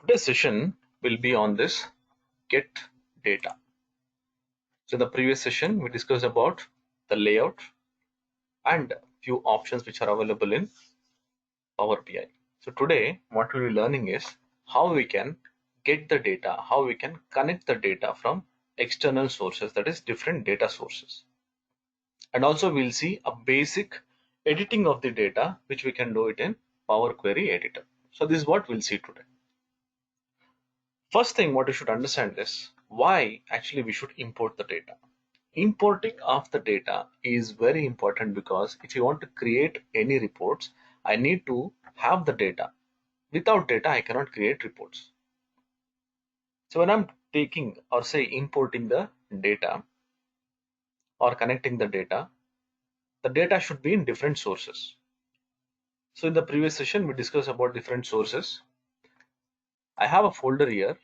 Today's session will be on this get data. So in the previous session, we discussed about the layout and few options which are available in Power BI. So today, what we'll be learning is how we can get the data, how we can connect the data from external sources, that is different data sources. And also we'll see a basic editing of the data, which we can do it in Power Query Editor. So this is what we'll see today. First thing what you should understand is why actually we should import the data. Importing of the data is very important because if you want to create any reports, I need to have the data. Without data, I cannot create reports. So when I'm taking or say importing the data or connecting the data should be in different sources. So in the previous session, we discussed about different sources. I have a folder here.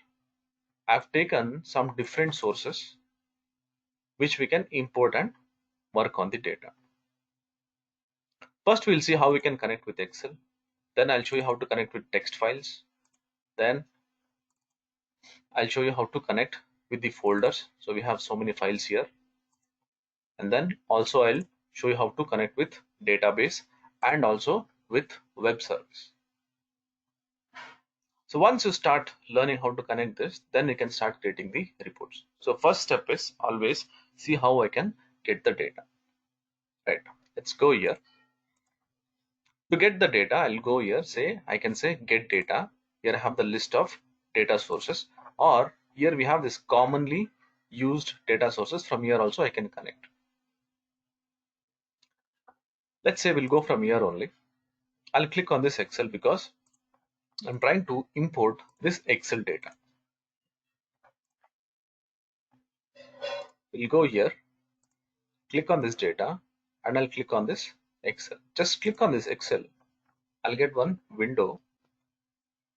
I've taken some different sources which we can import and work on the data. First, we'll see how we can connect with Excel. Then I'll show you how to connect with text files. Then I'll show you how to connect with the folders. So we have so many files here. And then also I'll show you how to connect with database and also with web service. So once you start learning how to connect this, then you can start creating the reports. So first step is always see how I can get the data. Right. Let's go here. To get the data, I'll go here, I can say get data. Here I have the list of data sources, or here we have this commonly used data sources. From here also I can connect. Let's say we'll go from here only. I'll click on this Excel because I'm trying to import this Excel data. We'll go here, click on this data, and I'll click on this Excel. Just click on this Excel. I'll get one window.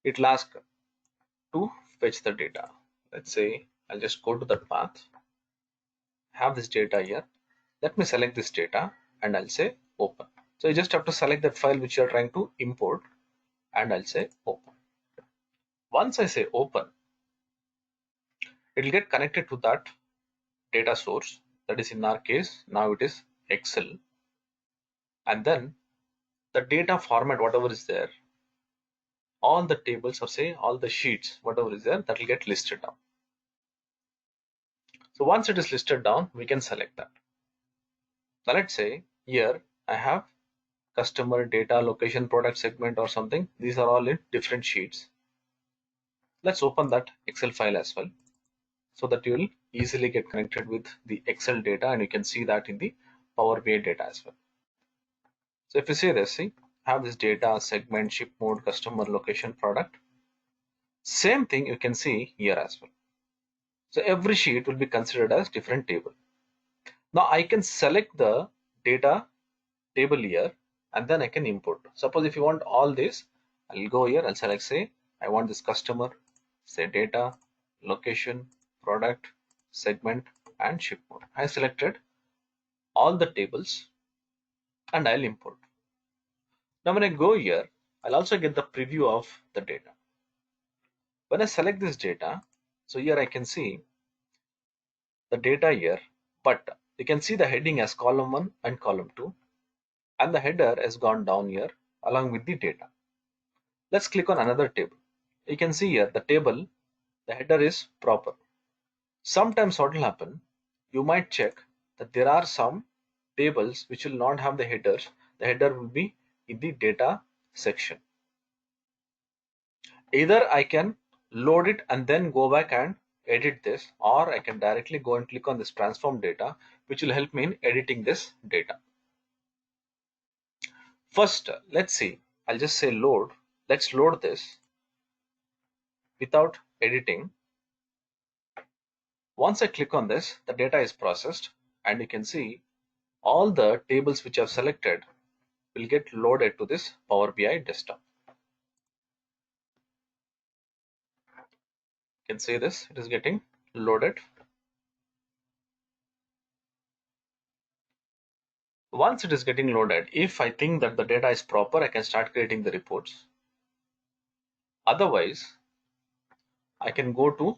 It'll ask to fetch the data. Let's say I'll just go to that path, have this data here. Let me select this data and I'll say open. So you just have to select that file which you're trying to import and I'll say open. Once I say open, it will get connected to that data source. That is in our case, now it is Excel. And then the data format, whatever is there, all the tables or say all the sheets, whatever is there, that will get listed down. So once it is listed down, we can select that. Now let's say here I have customer data, location, product segment or something. These are all in different sheets. Let's open that Excel file as well so that you will easily get connected with the Excel data and you can see that in the Power BI data as well. So if you see this, see, have this data, segment, ship mode, customer, location, product. Same thing you can see here as well. So every sheet will be considered as different table. Now I can select the data table here and then I can import. Suppose if you want all this, I'll go here, I'll select, say, I want this customer, say data, location, product, segment, and ship mode. I selected all the tables and I'll import. Now when I go here, I'll also get the preview of the data. When I select this data, so here I can see the data here, but you can see the heading as column 1 and column 2, and the header has gone down here along with the data. Let's click on another table. You can see here the table, the header is proper. Sometimes what will happen, you might check that there are some tables which will not have the headers. The header will be in the data section. Either I can load it and then go back and edit this, or I can directly go and click on this transform data, which will help me in editing this data. First, let's see, I'll just say load. Let's load this without editing. Once I click on this, the data is processed and you can see all the tables which I've selected will get loaded to this Power BI desktop. You can see this, it is getting loaded. Once it is getting loaded, if I think that the data is proper, I can start creating the reports. Otherwise, I can go to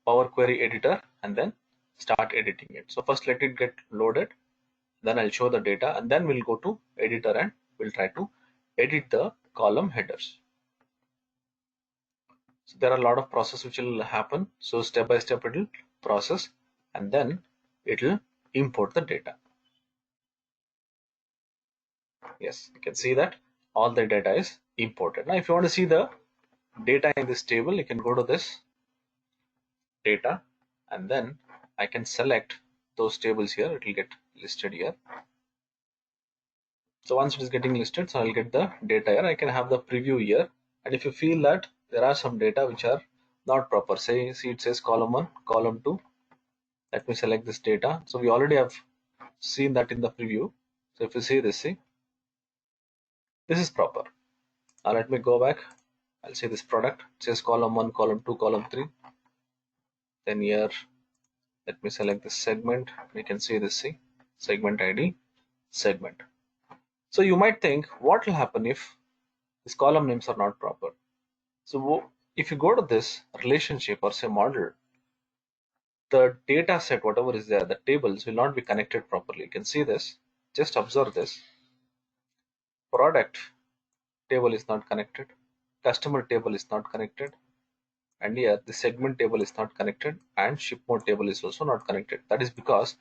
Power Query editor and then start editing it. So first let it get loaded, then I'll show the data, and then we'll go to editor and we'll try to edit the column headers. So there are a lot of process which will happen. So step by step it will process and then it will import the data. Yes, you can see that all the data is imported. Now if you want to see the data in this table, you can go to this data and then I can select those tables here. It will get listed here. So once it is getting listed, so I'll get the data here. I can have the preview here, and if you feel that there are some data which are not proper, say see it says column 1, column 2, let me select this data. So we already have seen that in the preview. So if you see this, see this is proper. Now let me go back. I'll say this product, it says column 1, column 2, column 3. Then here let me select this segment. We can see this, see segment ID, segment. So you might think, what will happen if these column names are not proper? So if you go to this relationship or say model, the data set, whatever is there, the tables will not be connected properly. You can see this. Just observe this. Product table is not connected. Customer table is not connected. And here the segment table is not connected, and ship mode table is also not connected. That is because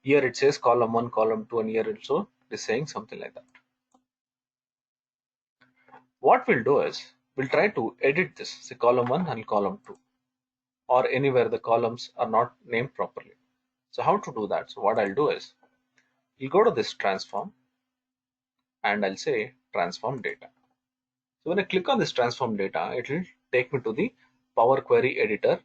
here it says column 1, column 2, and here also it is saying something like that. What we'll do is we'll try to edit this, say column 1 and column 2, or anywhere the columns are not named properly. So how to do that? So what I'll do is you'll go to this transform and I'll say transform data. So when I click on this transform data, it will take me to the Power Query editor,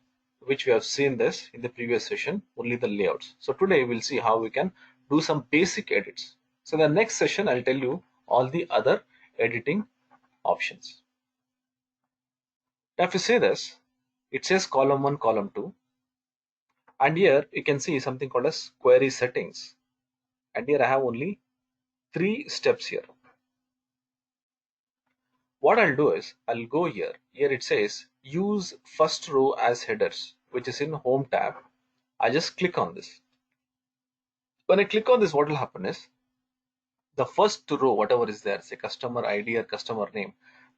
which we have seen this in the previous session, only the layouts. So today we'll see how we can do some basic edits. So the next session I'll tell you all the other editing options. Now if you see this, it says column 1, column 2, and here you can see something called as query settings, and here I have only 3 steps here. What I'll do is I'll go here. Here it says use first row as headers, which is in home tab. I just click on this. When I click on this, what will happen is the first row, whatever is there, say customer ID or customer name,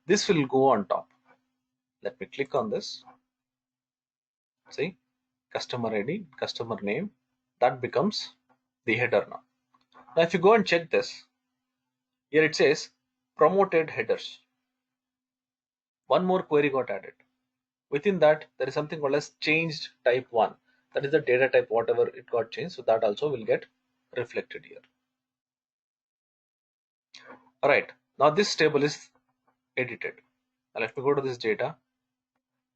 this will go on top. Let me click on this. See, customer ID, customer name, that becomes the header now. Now if you go and check this, here it says promoted headers. One more query got added. Within that, there is something called as changed type 1. That is the data type, whatever it got changed. So that also will get reflected here. All right. Now this table is edited. Now let me go to this data.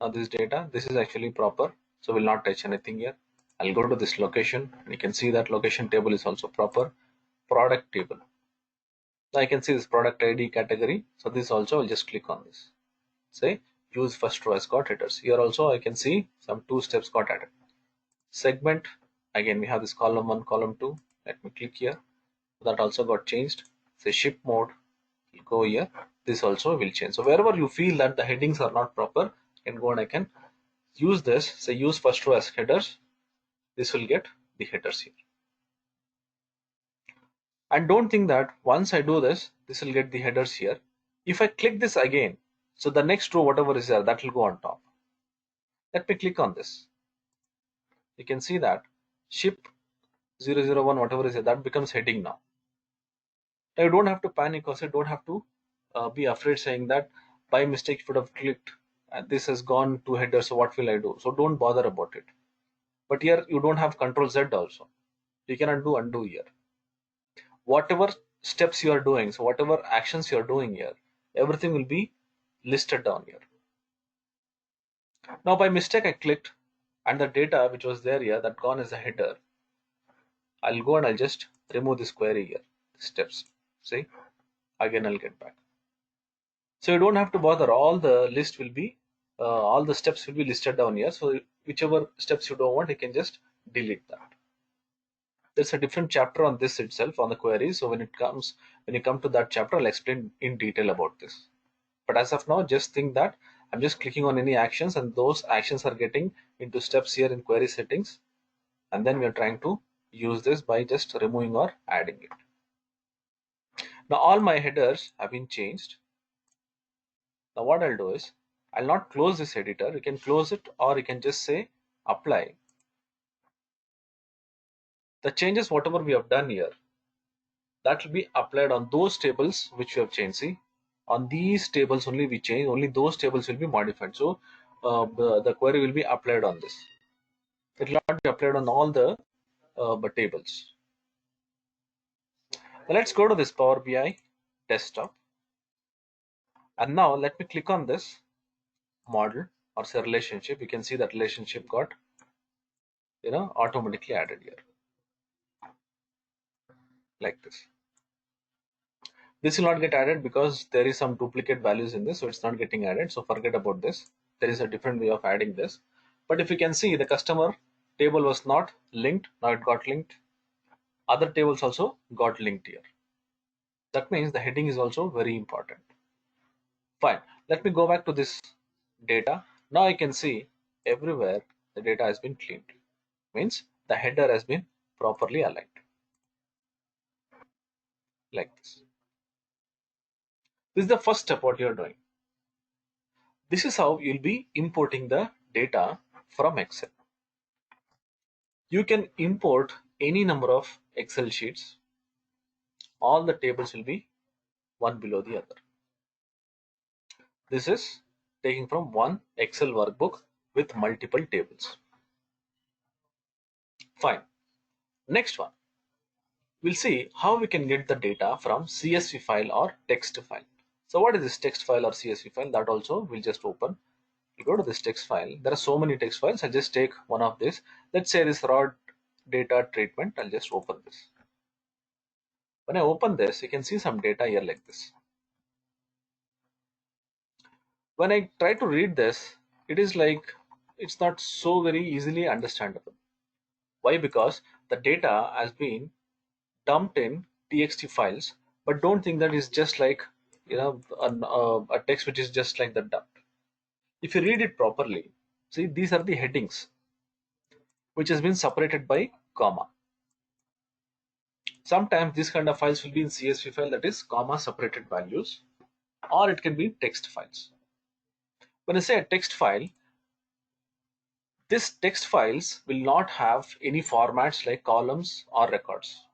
Now this data, this is actually proper. So we'll not touch anything here. I'll go to this location. And you can see that location table is also proper. Product table. Now I can see this product ID category. So this also, I'll just click on this. Say use first row as got headers. Here also I can see some 2 steps got added. Segment, again we have this column 1, column 2. Let me click here. That also got changed. Say ship mode, go here. This also will change. So wherever you feel that the headings are not proper, you can go and I can use this. Say use first row as headers. This will get the headers here. And don't think that once I do this, this will get the headers here. If I click this again, so the next row, whatever is there, that will go on top. Let me click on this. You can see that ship 001, whatever is there, that becomes heading now. Now you don't have to panic or say don't have to be afraid saying that by mistake you would have clicked and this has gone to header, so what will I do? So don't bother about it. But here you don't have control Z also. You cannot do undo here. Whatever steps you are doing, so whatever actions you are doing here, everything will be listed down here. Now by mistake I clicked and the data which was there here that gone as a header, I'll go and I'll just remove this query here, steps. See, again I'll get back. So you don't have to bother, all the list will be, all the steps will be listed down here. So whichever steps you don't want, you can just delete that. There's a different chapter on this itself, on the queries. So when you come to that chapter, I'll explain in detail about this. But as of now, just think that I'm just clicking on any actions, and those actions are getting into steps here in query settings, and then we are trying to use this by just removing or adding it. Now all my headers have been changed. Now what I'll do is, I'll not close this editor. You can close it, or you can just say apply. The changes whatever we have done here, that will be applied on those tables which we have changed. See, on these tables only we change, only those tables will be modified. So the query will be applied on this. It will not be applied on all the tables. Now let's go to this Power BI desktop, and now let me click on this model or say relationship. You can see that relationship got automatically added here like this. This will not get added because there is some duplicate values in this, so it's not getting added. So forget about this. There is a different way of adding this. But if you can see, the customer table was not linked, now it got linked. Other tables also got linked here. That means the heading is also very important. Fine. Let me go back to this data. Now I can see everywhere the data has been cleaned. Means the header has been properly aligned like this. This is the first step what you're doing. This is how you'll be importing the data from Excel. You can import any number of Excel sheets. All the tables will be one below the other. This is taking from one Excel workbook with multiple tables. Fine. Next one. We'll see how we can get the data from CSV file or text file. So what is this text file or CSV file? That also we'll just open. You go to this text file. There are so many text files. I'll just take one of this. Let's say this raw data treatment. I'll just open this. When I open this, you can see some data here like this. When I try to read this, it is like it's not so very easily understandable. Why? Because the data has been dumped in txt files, but don't think that is just like a text which is just like the dump. If you read it properly, see, these are the headings which has been separated by comma. Sometimes this kind of files will be in CSV file, that is comma separated values, or it can be text files. When I say a text file, this text files will not have any formats like columns or records.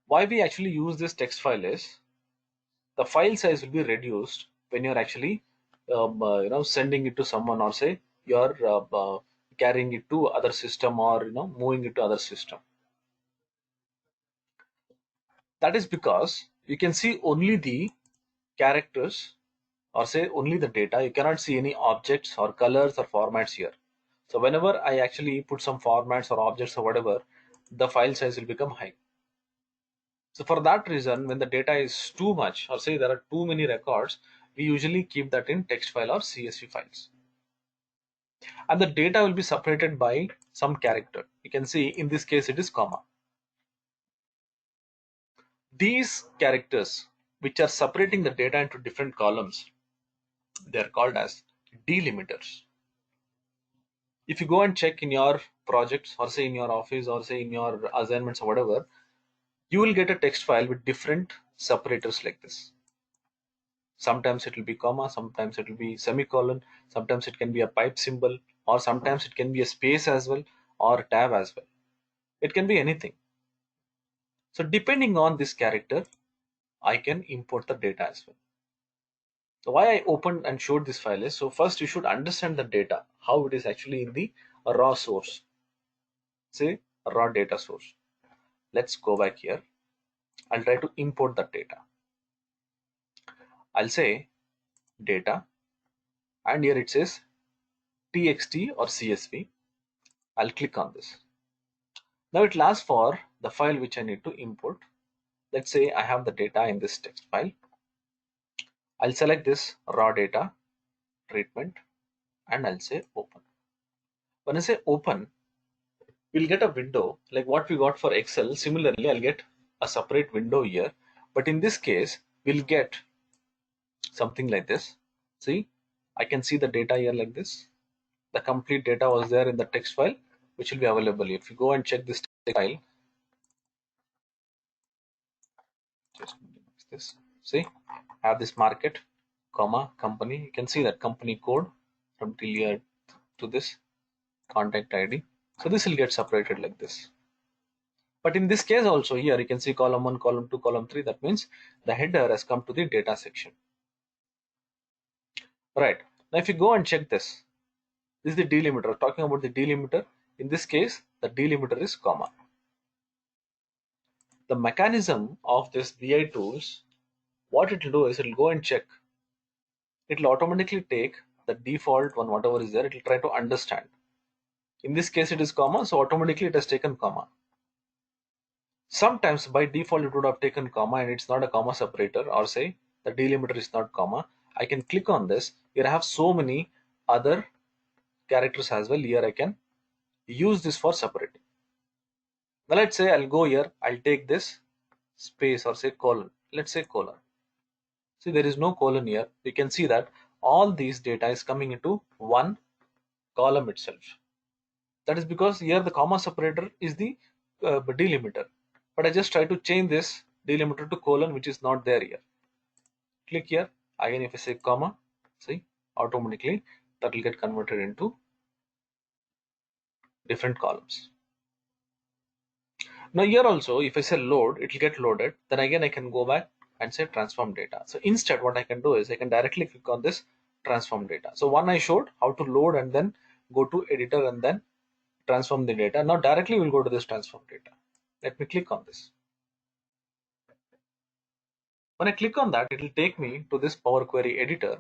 Why we actually use this text file is the file size will be reduced when you're actually sending it to someone, or say you're carrying it to other system, or moving it to other system. That is because you can see only the characters, or say only the data. You cannot see any objects or colors or formats here. So whenever I actually put some formats or objects or whatever, the file size will become high. So for that reason, when the data is too much, or say there are too many records, we usually keep that in text file or CSV files. And the data will be separated by some character. You can see in this case it is comma. These characters which are separating the data into different columns, they are called as delimiters. If you go and check in your projects, or say in your office, or say in your assignments or whatever, you will get a text file with different separators like this. Sometimes it will be comma, sometimes it will be semicolon, sometimes it can be a pipe symbol, or sometimes it can be a space as well, or tab as well. It can be anything. So depending on this character, I can import the data as well. So why I opened and showed this file is, so first you should understand the data, how it is actually in the raw source, say a raw data source. Let's go back here. I'll try to import that data. I'll say data, and here it says txt or CSV. I'll click on this. Now it will ask for the file which I need to import. Let's say I have the data in this text file. I'll select this raw data treatment, and I'll say open. When I say open, we'll get a window like what we got for Excel. Similarly, I'll get a separate window here, but in this case we'll get something like this. See, I can see the data here like this. The complete data was there in the text file, which will be available. If you go and check this text file, just this, see, have this market, comma, company. You can see that company code from till here to this contact ID. So this will get separated like this. But in this case also here you can see column 1, column 2, column 3. That means the header has come to the data section. Right. Now if you go and check this, this is the delimiter. Talking about the delimiter. In this case, the delimiter is comma. The mechanism of this BI tools, what it will do is it will go and check. It will automatically take the default one, whatever is there. It will try to understand. In this case, it is comma, so automatically it has taken comma. Sometimes by default it would have taken comma and it's not a comma separator, or say the delimiter is not comma. I can click on this. Here I have so many other characters as well. Here I can use this for separating. Now let's say I'll go here, I'll take this space or say colon. Let's say colon. See, there is no colon here. You can see that all these data is coming into one column itself. That is because here the comma separator is the delimiter. But I just try to change this delimiter to colon, which is not there here. Click here. Again, if I say comma, see, automatically that will get converted into different columns. Now here also, if I say load, it will get loaded. Then again, I can go back and say transform data. So instead, what I can do is I can directly click on this transform data. So one I showed how to load and then go to editor and then transform the data. Now directly we'll go to this transform data. Let me click on this. When I click on that, it will take me to this Power Query editor.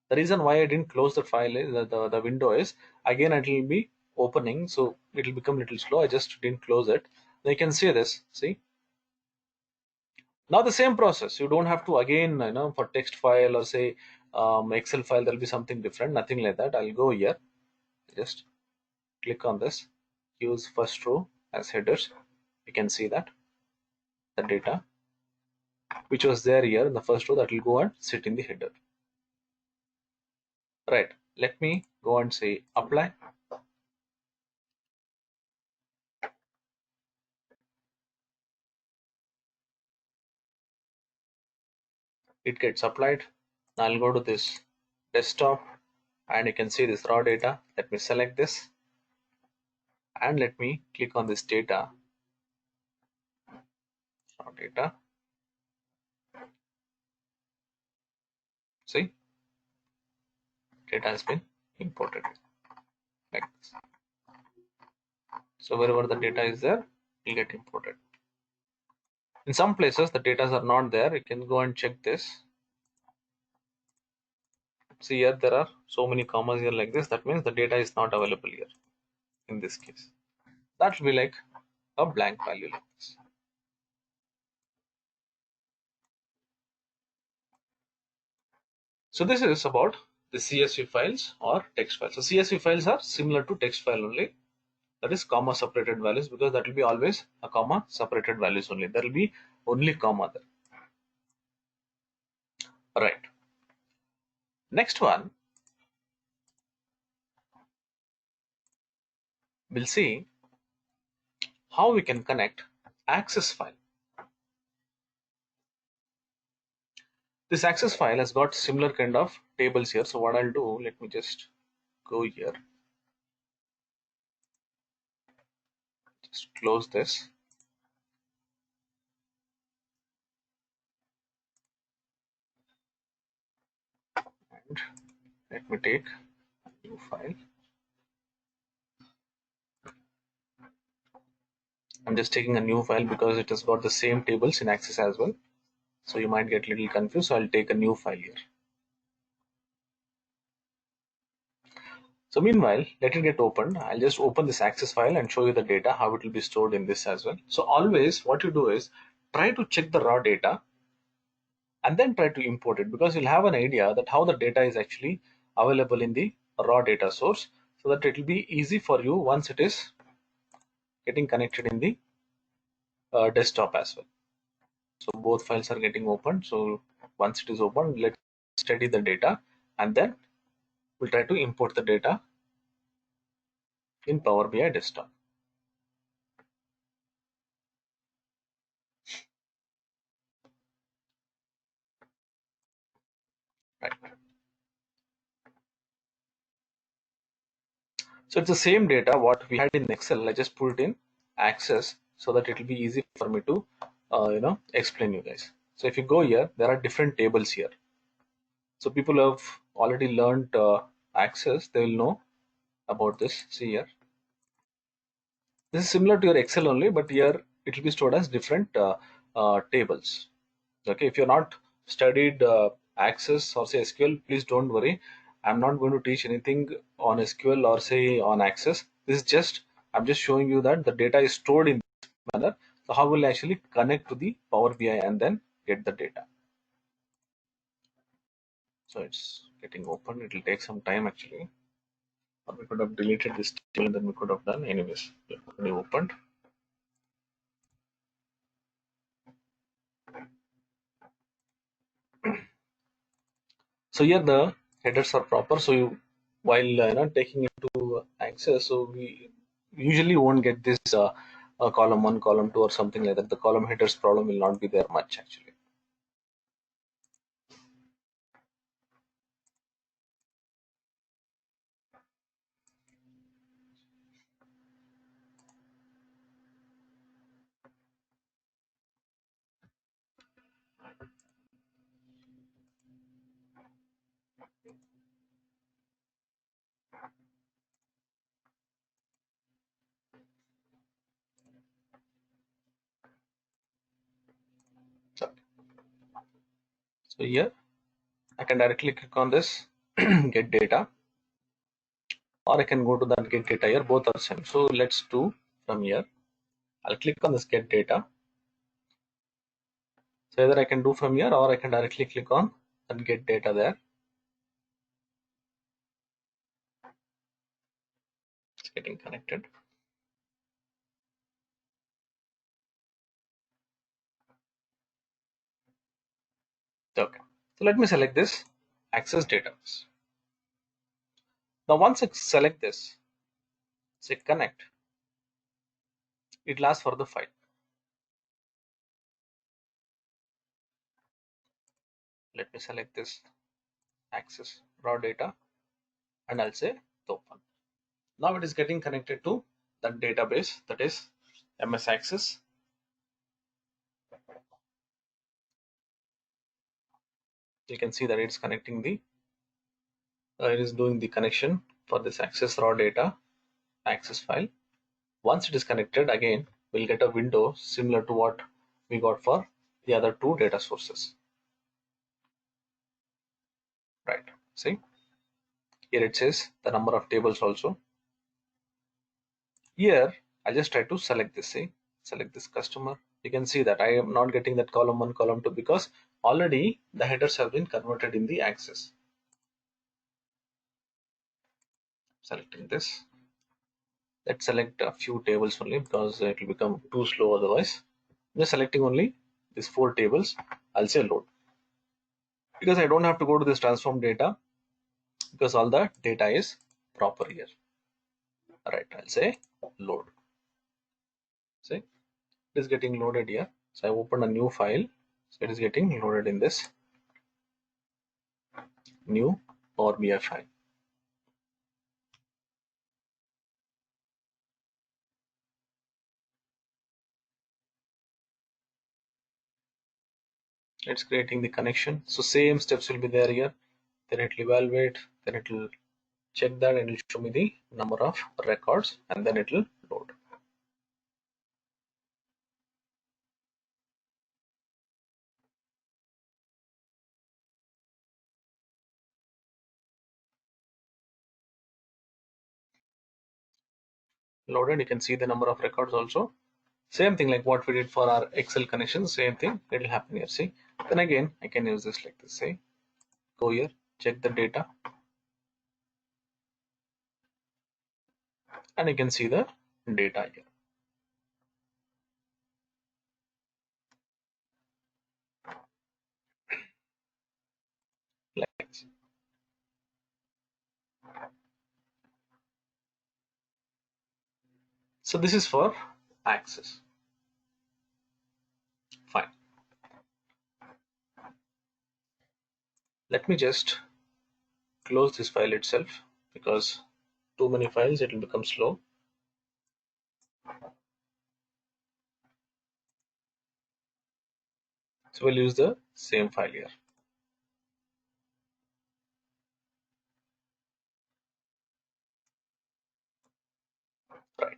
The reason why I didn't close the file is the window is again it will be opening, so it will become a little slow. I just didn't close it. Now you can see this. See, now the same process. You don't have to again, for text file or say Excel file, there'll be something different. Nothing like that. I'll go here. Just click on this. Use first row as headers. You can see that the data which was there here in the first row, that will go and sit in the header. Right. Let me go and say apply. It gets applied. Now I'll go to this desktop and you can see this raw data. Let me select this and let me click on this data, raw data. See, data has been imported like this. So wherever the data is there, it will get imported. In some places the data are not there. You can go and check this. See here there are so many commas here like this. That means the data is not available here. In this case, that will be like a blank value like this. So this is about the CSV files or text files. So CSV files are similar to text file only. That is comma separated values, because that will be always a comma separated values only. There will be only comma there. Right. Next one, we'll see how we can connect access file. This access file has got similar kind of tables here. So what I'll do, let me just go here. Just close this. And let me take a new file. I'm just taking a new file because it has got the same tables in access as well. So you might get a little confused. So I'll take a new file here. So meanwhile, let it get opened. I'll just open this access file and show you the data, how it will be stored in this as well. So always what you do is try to check the raw data and then try to import it, because you'll have an idea that how the data is actually available in the raw data source, so that it will be easy for you once it is getting connected in the desktop as well. So both files are getting opened. So once it is opened, let's study the data and then we'll try to import the data in Power BI desktop. Right. So it's the same data what we had in Excel. I just put it in Access so that it will be easy for me to explain you guys. So if you go here, there are different tables here. So people have already learned Access, they will know about this. See here, this is similar to your Excel only, but here it will be stored as different tables. Okay, if you're not studied Access or say SQL, please don't worry. I'm not going to teach anything on SQL or say on Access. This is just, I'm just showing you that the data is stored in this manner. So how will I actually connect to the Power BI and then get the data? So it's getting open. It will take some time actually. Or we could have deleted this table and then we could have done anyways. It already opened. So here the headers are proper. So you, while taking it to Access, so we usually won't get this column 1, column 2 or something like that. The column headers problem will not be there much actually. So, so here I can directly click on this get data, or I can go to that get data here. Both are same. So let's do from here. I'll click on this get data. So either I can do from here or I can directly click on and get data there. It's getting connected. Okay. So let me select this Access database. Now once I select this, say connect, it will ask for the file. Let me select this Access raw data and I'll say open. Now it is getting connected to that database, that is MS Access. You can see that it's connecting the it is doing the connection for this Access raw data Access file. Once it is connected, again we'll get a window similar to what we got for the other two data sources. Right, see here it says the number of tables also. Here I just try to select this, see, select this customer. You can see that I am not getting that column 1, column 2 because already the headers have been converted in the Access. Selecting this, let's select a few tables only because it will become too slow otherwise. I'm just selecting only these 4 tables. I'll say load because I don't have to go to this transform data because all the data is proper here. All right, I'll say load. See, it is getting loaded here. So I open a new file. So it is getting loaded in this new Power BI file. It's creating the connection. So same steps will be there here. Then it will evaluate, then it will check that and it will show me the number of records and then it will load. Loaded, you can see the number of records also. Same thing like what we did for our Excel connection, same thing, it will happen here. See, then again I can use this like this. Say, go here, check the data, and you can see the data here. Like this. So this is for access. Fine. Let me just close this file itself, because too many files it will become slow. So we'll use the same file here. Right.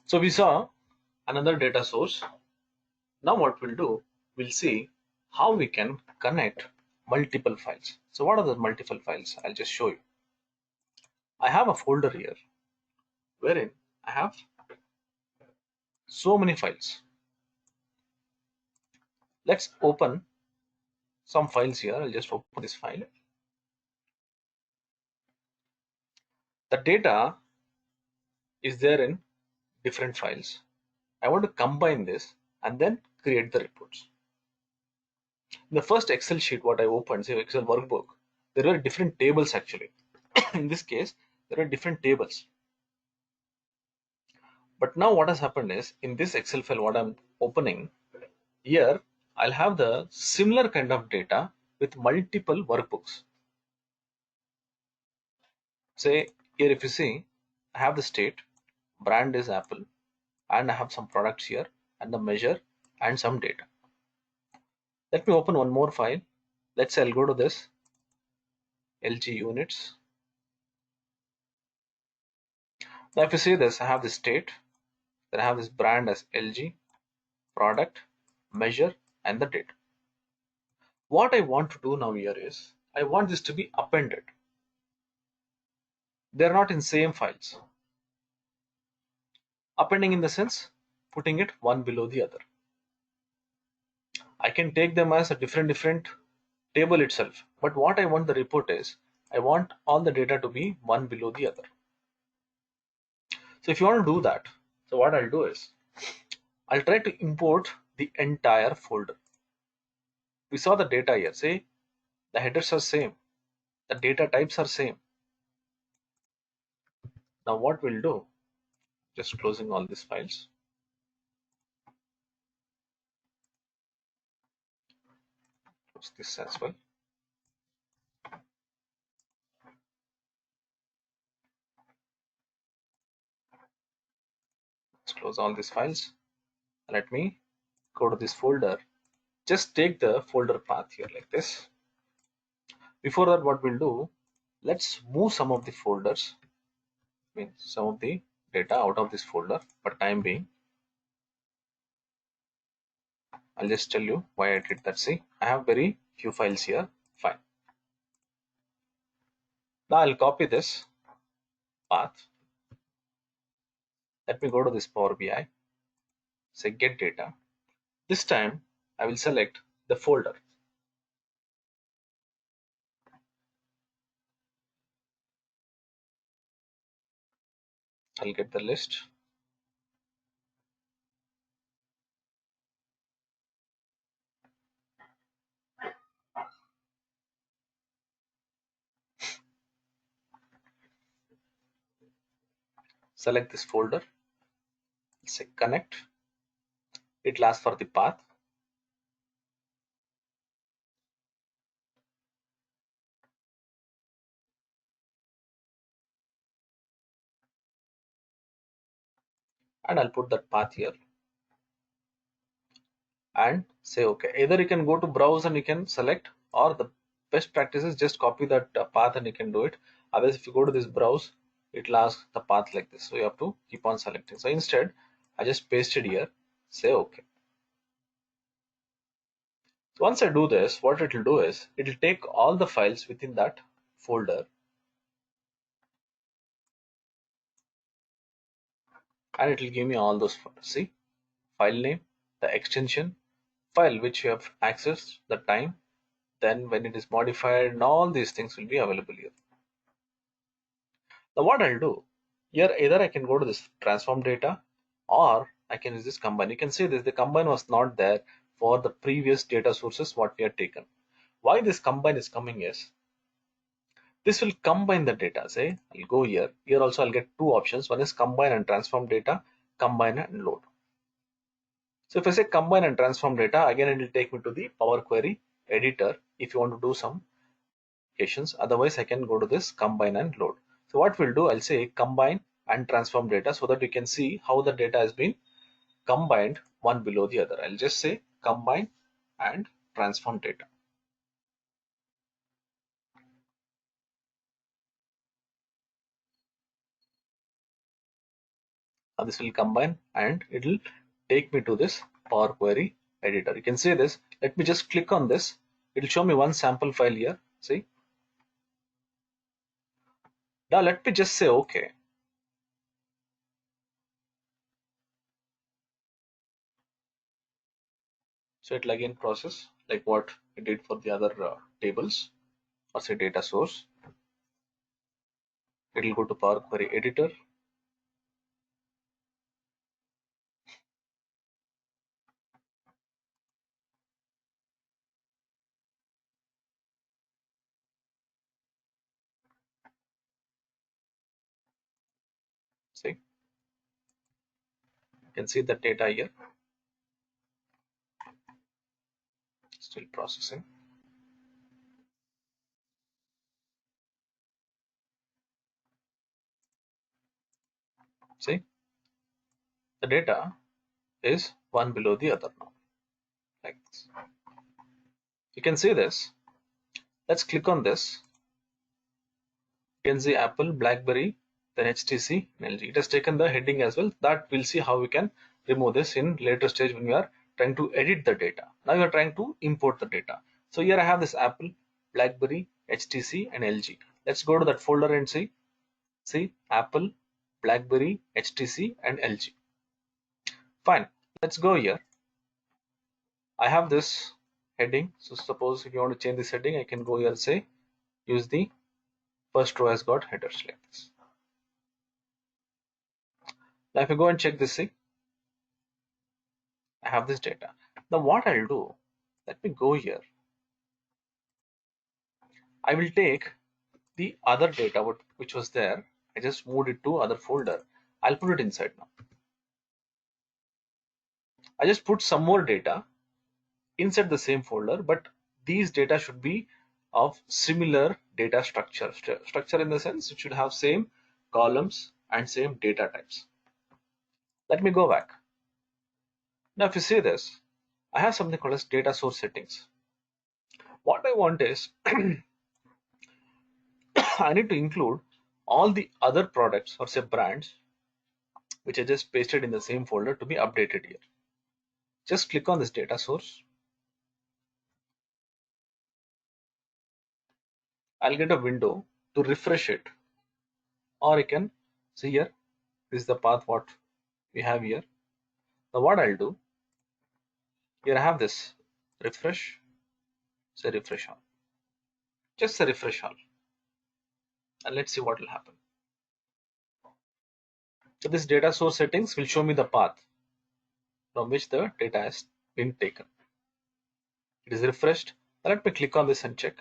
So we saw another data source. Now what we'll do, we'll see how we can connect multiple files. So what are the multiple files? I'll just show you. I have a folder here wherein I have so many files. Let's open some files here. I'll just open this file. The data is there in different files. I want to combine this and then create the reports. In the first Excel sheet what I opened, say Excel workbook, there were different tables actually. In this case, there are different tables. But now what has happened is, in this Excel file what I'm opening here, I'll have the similar kind of data with multiple workbooks. Say here, if you see, I have the state, brand is Apple, and I have some products here and the measure and some data. Let me open one more file. Let's say I'll go to this LG units. Now if you see this, I have the state, then I have this brand as LG, product, measure, and the date. What I want to do now here is, I want this to be appended. They're not in same files. Appending in the sense, putting it one below the other. I can take them as a different table itself. But what I want the report is, I want all the data to be one below the other. So if you want to do that, so what I'll do is, I'll try to import the entire folder. We saw the data here. Say the headers are same, the data types are same. Now what we'll do, just closing all these files. Close this as well. Let's close all these files. Let me go to this folder. Just take the folder path here like this. Before that, what we'll do, let's move some of the folders, some of the data out of this folder for time being. I'll just tell you why I did that. See, I have very few files here. Fine. Now I'll copy this path. Let me go to this Power BI, say get data. This time I will select the folder. I'll get the list. Select this folder, say connect. It will ask for the path. And I'll put that path here and say okay. Either you can go to browse and you can select, or the best practice is just copy that path and you can do it. Otherwise, if you go to this browse, it will ask the path like this, so you have to keep on selecting. So instead I just pasted here, say okay. So once I do this, what it will do is, it will take all the files within that folder and it will give me all those folders. See, file name, the extension, file which you have accessed, the time, then when it is modified, and all these things will be available here. Now what I'll do here, either I can go to this transform data, or I can use this combine. You can see this, the combine was not there for the previous data sources what we had taken. Why this combine is coming is, This will combine the data. Say I'll go here. Here also I'll get two options. One is combine and transform data, combine and load. So if I say combine and transform data, again it will take me to the Power Query editor if you want to do some applications. Otherwise, I can go to this combine and load. So what we'll do, I'll say combine and transform data so that we can see how the data has been combined one below the other. I'll just say combine and transform data. Now this will combine and it will take me to this Power Query editor. You can see this. Let me just click on this. It will show me one sample file here. See. Now let me just say OK. So it will again process like what it did for the other tables or say data source. It will go to Power Query editor. See, you can see the data here. Still processing. See, the data is one below the other now, like this. You can see this. Let's click on this. You can see Apple, BlackBerry, then HTC, and LG. It has taken the heading as well. That we'll see how we can remove this in later stage when we are trying to edit the data. Now we are trying to import the data. So here I have this Apple, BlackBerry, HTC, and LG. Let's go to that folder and see. See Apple, BlackBerry, HTC, and LG. Fine. Let's go here. I have this heading. So suppose if you want to change this heading, I can go here and say use the first row has got headers like this. Now if I go and check this, see, I have this data. Now what I'll do, let me go here. I will take the other data which was there. I just moved it to other folder. I'll put it inside now. I just put some more data inside the same folder, but these data should be of similar data structure. Structure in the sense it should have same columns and same data types. Let me go back. Now if you see this, I have something called as data source settings. What I want is I need to include all the other products or say brands which I just pasted in the same folder to be updated here. Just click on this data source. I'll get a window to refresh it, or I can see here. This is the path what we have here. Now what I'll do here, I have this refresh. Say refresh all. Just say refresh all, and let's see what will happen. So this data source settings will show me the path from which the data has been taken. It is refreshed. Now let me click on this and check.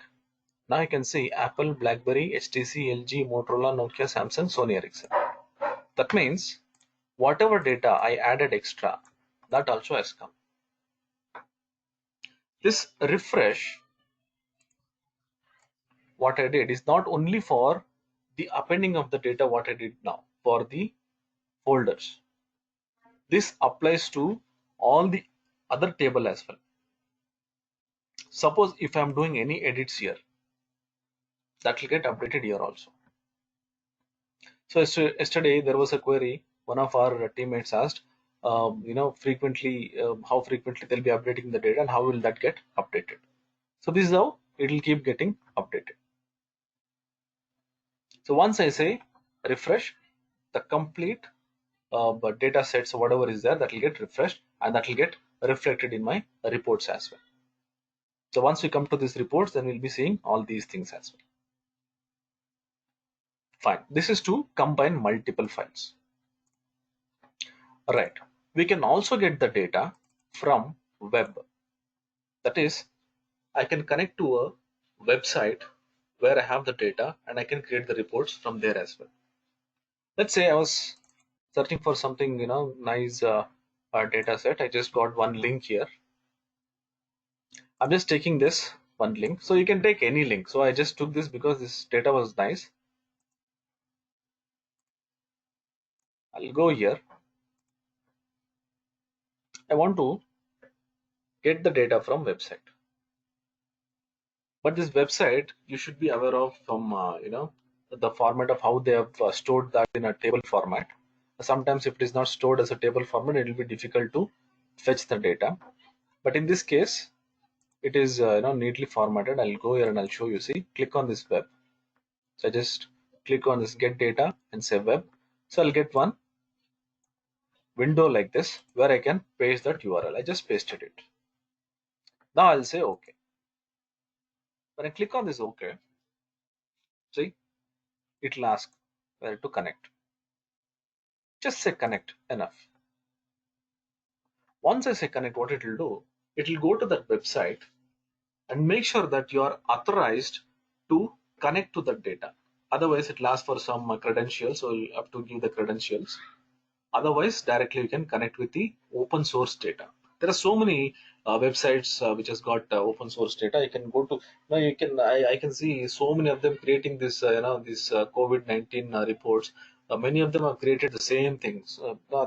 Now you can see Apple, BlackBerry, HTC, LG, Motorola, Nokia, Samsung, Sony Ericsson. That means whatever data I added extra, that also has come. This refresh, what I did is not only for the appending of the data what I did now for the folders. This applies to all the other table as well. Suppose if I'm doing any edits here, that will get updated here also. So yesterday there was a query. One of our teammates asked, frequently, how frequently they'll be updating the data and how will that get updated. So this is how it will keep getting updated. So once I say refresh, the complete data sets or whatever is there, that will get refreshed and that will get reflected in my reports as well. So once we come to these reports, then we'll be seeing all these things as well. Fine. This is to combine multiple files. Right. We can also get the data from web. That is, I can connect to a website where I have the data and I can create the reports from there as well. Let's say I was searching for something, nice data set. I just got one link here. I'm just taking this one link. So you can take any link. So I just took this because this data was nice. I'll go here. I want to get the data from website. But this website, you should be aware of from, the format of how they have stored that in a table format. Sometimes if it is not stored as a table format, it will be difficult to fetch the data. But in this case, it is neatly formatted. I'll go here and I'll show you. See, click on this web. So I just click on this get data and say web. So I'll get one window like this where I can paste that URL. I just pasted it. Now I'll say OK. When I click on this OK, see, it'll ask where to connect. Just say connect, enough. Once I say connect, what it will do, it will go to that website and make sure that you are authorized to connect to that data. Otherwise, it will ask for some credentials, so you have to give the credentials. Otherwise, directly you can connect with the open source data. There are so many websites which has got open source data. You can go to now. You can I can see so many of them creating this these COVID-19 reports. Many of them have created the same things.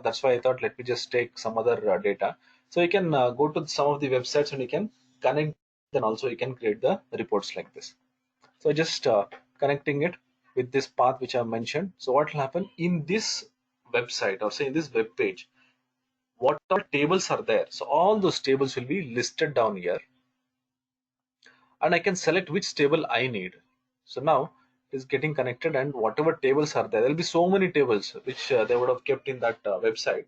That's why I thought let me just take some other data. So you can go to some of the websites and you can connect. Then also you can create the reports like this. So just connecting it with this path which I have mentioned. So what will happen in this website or say in this web page, what all tables are there? So all those tables will be listed down here, and I can select which table I need. So now it is getting connected, and whatever tables are there, there will be so many tables which they would have kept in that website.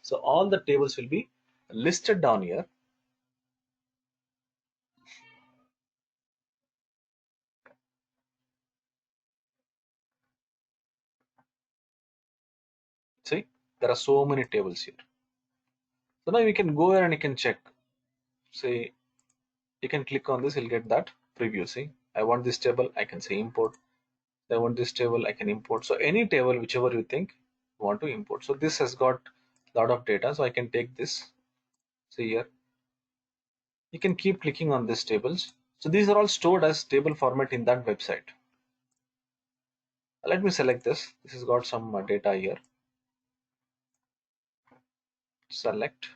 So all the tables will be listed down here. See, there are so many tables here. So now you can go here and you can check. Say you can click on this, you'll get that preview. See, I want this table, I can say import. I want this table, I can import. So any table whichever you think you want to import. So this has got a lot of data, so I can take this. See here, you can keep clicking on these tables. So these are all stored as table format in that website. Let me select this. This has got some data here. Select,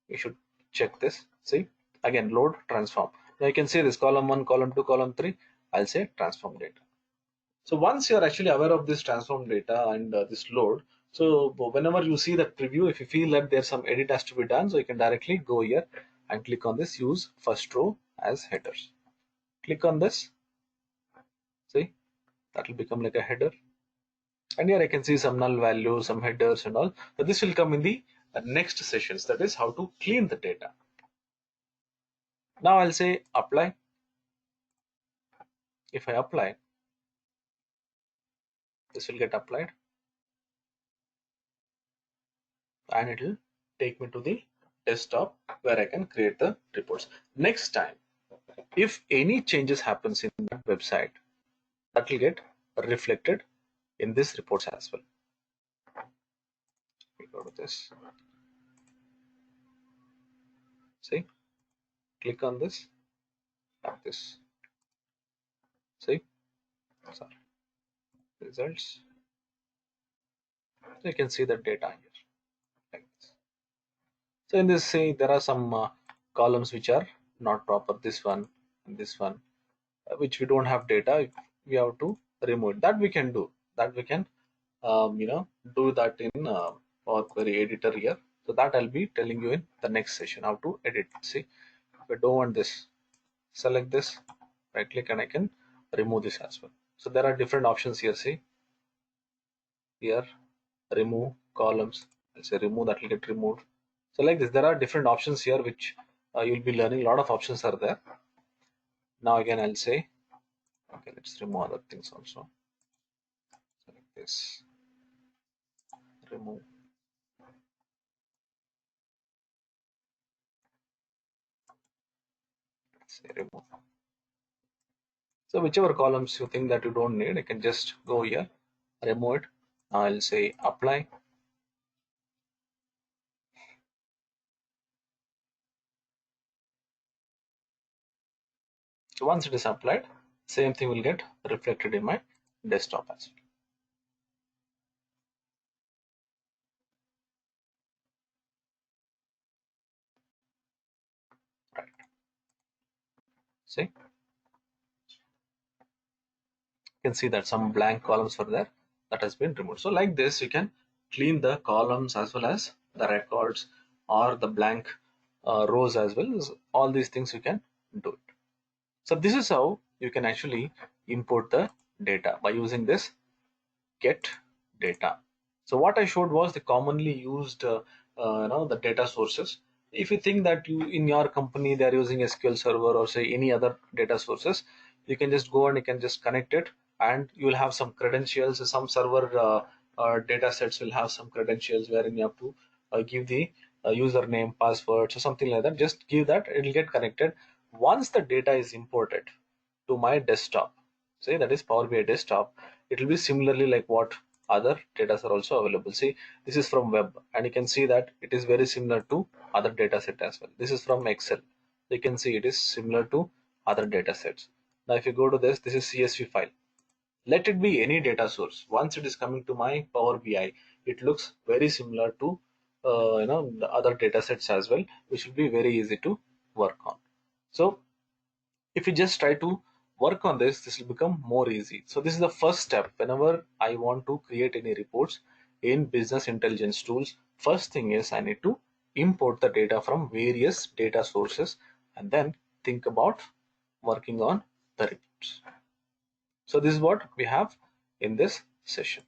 you should check this. See, again load transform. Now you can see this column 1, column 2, column 3. I'll say transform data. So once you're actually aware of this transform data and this load, so whenever you see that preview, if you feel that there's some edit has to be done, so you can directly go here and click on this use first row as headers. Click on this. See, that will become like a header. And here I can see some null values, some headers and all. So this will come in the next sessions. That is how to clean the data. Now I'll say apply. If I apply, this will get applied. And it will take me to the desktop where I can create the reports. Next time, if any changes happens in that website, that will get reflected in this reports as well. We go to this. See, click on this, have this. See, sorry, results. So you can see the data here like this. So in this, say there are some columns which are not proper. This one and this one, which we don't have data. We have to remove it. That we can do. That we can do that in Power Query editor here. So that I'll be telling you in the next session how to edit. See, if I don't want this, select this, right click, and I can remove this as well. So there are different options here. See here, remove columns. I'll say remove, that will get removed. So like this, there are different options here which you'll be learning. A lot of options are there. Now again, I'll say, okay, let's remove other things also. Select this, remove. Say remove. So whichever columns you think that you don't need, you can just go here, remove it. I'll say apply. So once it is applied, same thing will get reflected in my desktop as well. Right. See, you can see that some blank columns were there that has been removed. So like this, you can clean the columns as well as the records or the blank rows as well. All these things you can do it. So this is how you can actually import the data by using this get data. So what I showed was the commonly used the data sources. If you think that you in your company they are using SQL Server or say any other data sources, you can just go and you can just connect it, and you will have some credentials. Some server data sets will have some credentials wherein you have to give the username, passwords, or something like that. Just give that, it will get connected. Once the data is imported to my desktop, say that is Power BI desktop, it will be similarly like what other data are also available. See, this is from web, and you can see that it is very similar to other data set as well. This is from Excel. You can see it is similar to other data sets. Now if you go to this is CSV file. Let it be any data source. Once it is coming to my Power BI, it looks very similar to the other data sets as well, which will be very easy to work on. So if you just try to work on this will become more easy. So this is the first step. Whenever I want to create any reports in business intelligence tools, first thing is I need to import the data from various data sources and then think about working on the reports. So this is what we have in this session.